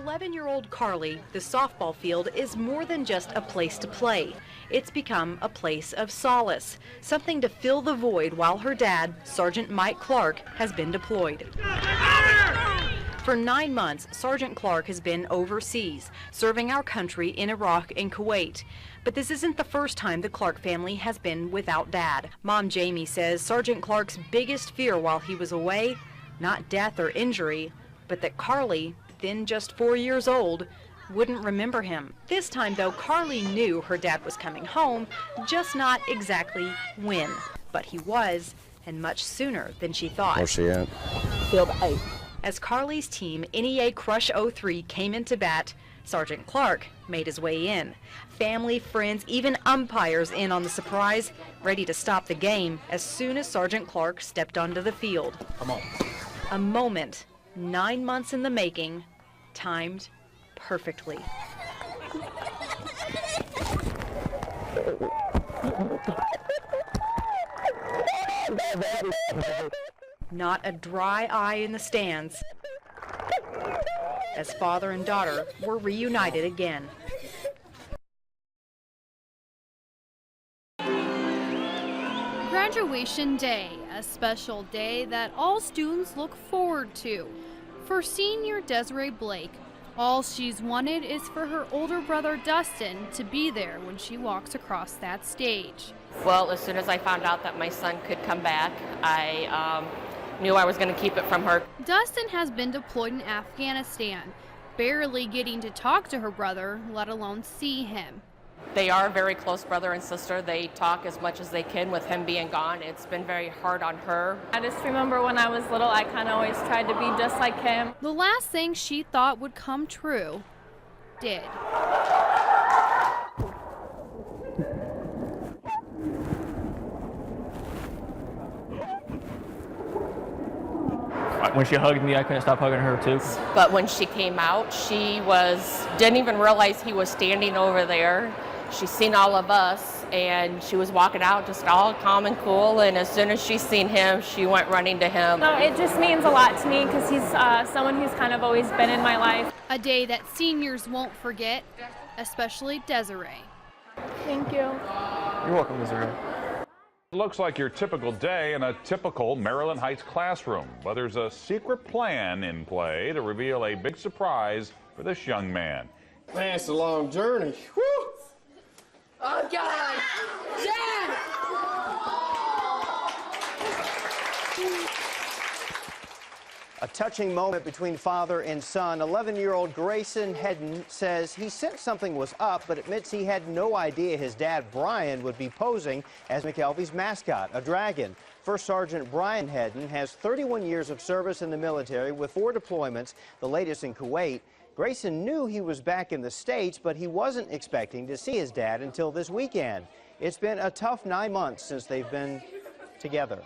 11-year-old Carly, the softball field is more than just a place to play. It's become a place of solace, something to fill the void while her dad, Sergeant Mike Clark, has been deployed. For 9 months, Sergeant Clark has been overseas, serving our country in Iraq and Kuwait. But this isn't the first time the Clark family has been without Dad. Mom Jamie says Sergeant Clark's biggest fear while he was away, not death or injury, but that Carly, then just 4 years old, wouldn't remember him. This time, though, Carly knew her dad was coming home, just not exactly when. But he was, and much sooner than she thought. Where's she at? Field 8. As Carly's team, NEA Crush 03, came into bat, Sergeant Clark made his way in. Family, friends, even umpires in on the surprise, ready to stop the game as soon as Sergeant Clark stepped onto the field. Come on. A moment, 9 months in the making, timed perfectly. Not a dry eye in the stands as father and daughter were reunited again. Graduation Day, a special day that all students look forward to. For senior Desiree Blake, all she's wanted is for her older brother Dustin to be there when she walks across that stage. Well, as soon as I found out that my son could come back, I knew I was going to keep it from her. Dustin has been deployed in Afghanistan, barely getting to talk to her brother, let alone see him. They are a very close brother and sister. They talk as much as they can with him being gone. It's been very hard on her. I just remember when I was little, I kind of always tried to be just like him. The last thing she thought would come true did. When she hugged me, I couldn't stop hugging her too. But when she came out, she didn't even realize he was standing over there. She's seen all of us, and she was walking out just all calm and cool, and as soon as she seen him, she went running to him. No, it just means a lot to me because he's someone who's kind of always been in my life. A day that seniors won't forget, especially Desiree. Thank you. You're welcome, Desiree. It looks like your typical day in a typical Maryland Heights classroom, but there's a secret plan in play to reveal a big surprise for this young man. Man, it's a long journey. Woo! Oh, God! Dad! A touching moment between father and son. 11-year-old Grayson Hedden says he sensed something was up, but admits he had no idea his dad, Brian, would be posing as McKelvey's mascot, a dragon. First Sergeant Brian Hedden has 31 years of service in the military with 4 deployments, the latest in Kuwait. Grayson knew he was back in the States, but he wasn't expecting to see his dad until this weekend. It's been a tough 9 months since they've been together.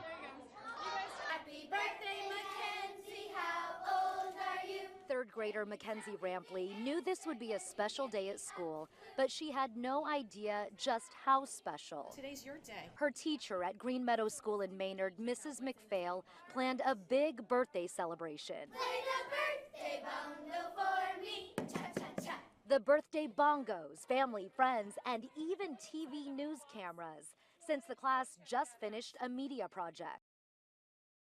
Happy birthday, Mackenzie. How old are you? Third grader Mackenzie Rampley knew this would be a special day at school, but she had no idea just how special. Today's your day. Her teacher at Green Meadow School in Maynard, Mrs. McPhail, planned a big birthday celebration. Play the birthday bongo for me. Cha-cha-cha. The birthday bongos, family, friends, and even TV news cameras, since the class just finished a media project.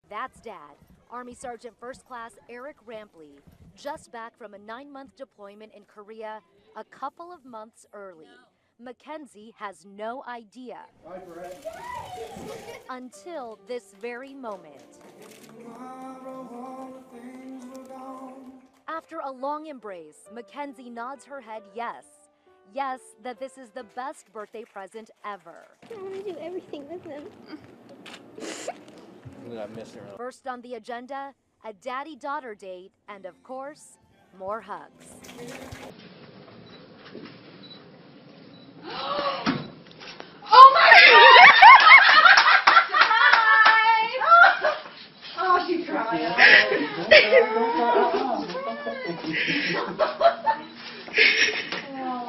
That's Dad, Army Sergeant First Class Eric Rampley, just back from a 9-month deployment in Korea a couple of months early. Mackenzie has no idea until this very moment. After a long embrace, Mackenzie nods her head yes. Yes, that this is the best birthday present ever. I want to do everything with him. I miss her. First on the agenda, a daddy-daughter date, and of course, more hugs. Oh my God! Oh, she cried.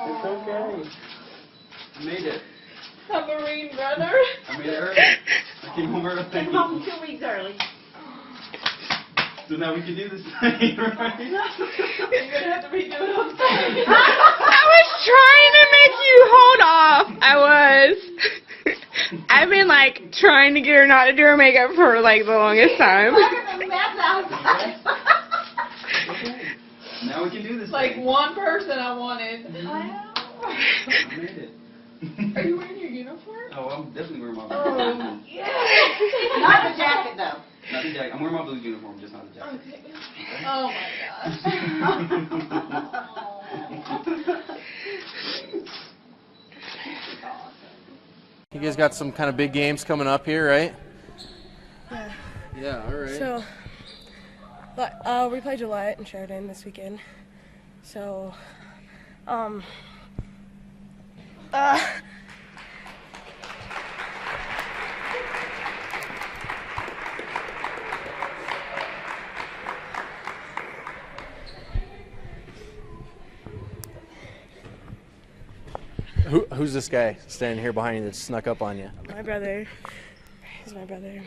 It's okay. I made it. A Marine brother. I made it early. I came home early. Came home 2 weeks early. So now we can do this thing, right? You're gonna have to redo the whole thing. I was trying to make you hold off. I was. I've been like trying to get her not to do her makeup for like the longest time. Now we can do this Like thing. one person I wanted. I made it. Are you wearing your uniform? Oh, I'm definitely wearing my blue Oh, uniform. yeah. Not the jacket, though. Not the jacket. I'm wearing my blue uniform, just not the jacket. Okay. Oh my gosh. You guys got some kind of big games coming up here, right? Yeah. Yeah, all right. So, we play Gillette and Sheridan this weekend. So, Who's this guy standing here behind you that snuck up on you? my brother. He's my brother.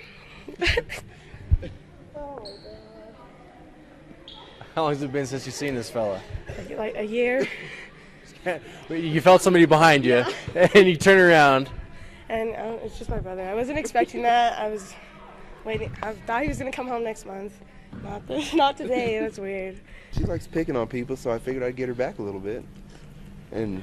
How long has it been since you've seen this fella? Like a year. You felt somebody behind you, and you turn around. And it's just my brother. I wasn't expecting that. I was waiting. I thought he was going to come home next month. Not today. That's weird. She likes picking on people, so I figured I'd get her back a little bit. And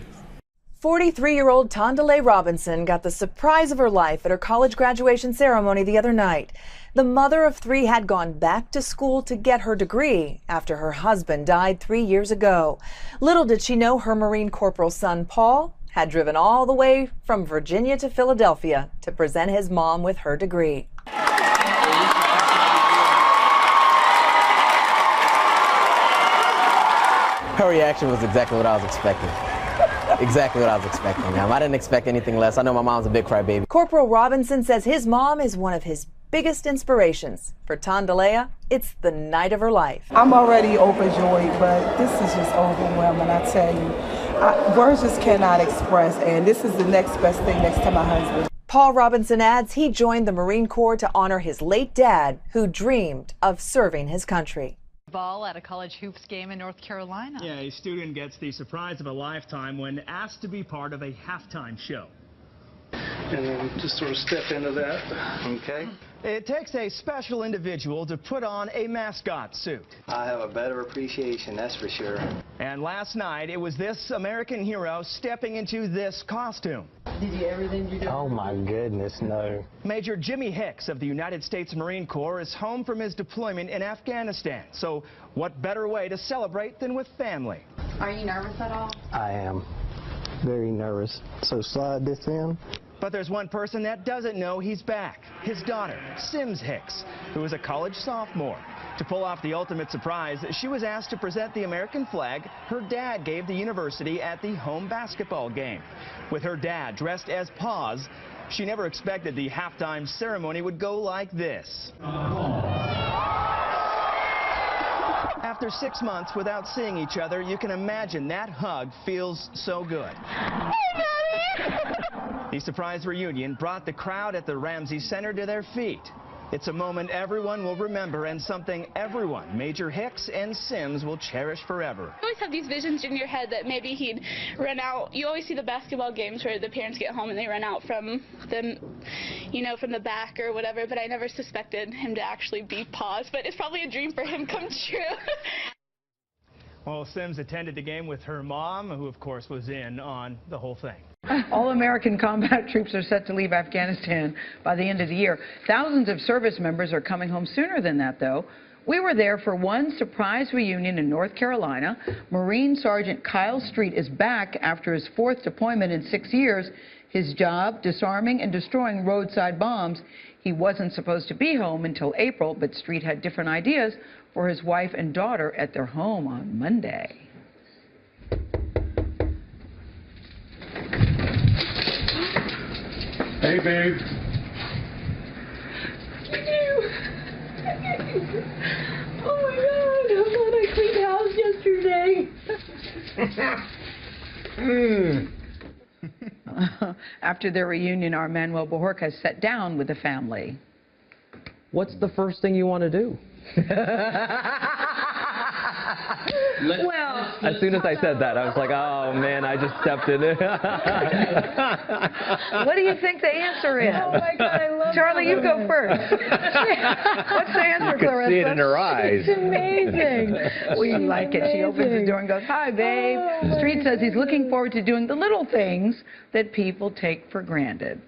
43-year-old Tondale Robinson got the surprise of her life at her college graduation ceremony the other night. The mother of 3 had gone back to school to get her degree after her husband died 3 years ago. Little did she know her Marine Corporal son, Paul, had driven all the way from Virginia to Philadelphia to present his mom with her degree. Her reaction was exactly what I was expecting. Exactly what I was expecting, ma'am. I didn't expect anything less. I know my mom's a big crybaby. Corporal Robinson says his mom is one of his biggest inspirations. For Tondalea, it's the night of her life. I'm already overjoyed, but this is just overwhelming, I tell you. Words just cannot express, and this is the next best thing next to my husband. Paul Robinson adds he joined the Marine Corps to honor his late dad, who dreamed of serving his country. Ball at a college hoops game in North Carolina. Yeah, a student gets the surprise of a lifetime when asked to be part of a halftime show. And then just sort of step into that. Okay. It takes a special individual to put on a mascot suit. I have a better appreciation, that's for sure. And last night, it was this American hero stepping into this costume. Did you everything you do? Oh my goodness, no. Major Jimmy Hicks of the United States Marine Corps is home from his deployment in Afghanistan. So what better way to celebrate than with family? Are you nervous at all? I am very nervous. So slide this in. But there's one person that doesn't know he's back. His daughter, Sims Hicks, who is a college sophomore. To pull off the ultimate surprise, she was asked to present the American flag her dad gave the university at the home basketball game. With her dad dressed as Paws, she never expected the halftime ceremony would go like this. After 6 months without seeing each other, you can imagine that hug feels so good. The surprise reunion brought the crowd at the Ramsey Center to their feet. It's a moment everyone will remember and something everyone, Major Hicks and Sims, will cherish forever. You always have these visions in your head that maybe he'd run out. You always see the basketball games where the parents get home and they run out from them, you know, from the back or whatever, but I never suspected him to actually be Paws, but it's probably a dream for him come true. Well, Sims attended the game with her mom, who of course was in on the whole thing. All American combat troops are set to leave Afghanistan by the end of the year. Thousands of service members are coming home sooner than that, though. We were there for one surprise reunion in North Carolina. Marine Sergeant Kyle Street is back after his 4th deployment in 6 years. His job, disarming and destroying roadside bombs. He wasn't supposed to be home until April, but Street had different ideas for his wife and daughter at their home on Monday. Hey, babe. Oh my God, I thought I cleaned the house yesterday. After their reunion, our Manuel Bajorquez sat down with the family. What's the first thing you want to do? Well, As soon as I said that, I was like, oh man, I just stepped in it. what do you think the answer is? Oh my God, I love Charlie, you go first. What's the answer, You could Clarissa? see it in her eyes. It's amazing. We like it. She opens the door and goes, hi, babe. Street says he's looking forward to doing the little things that people take for granted.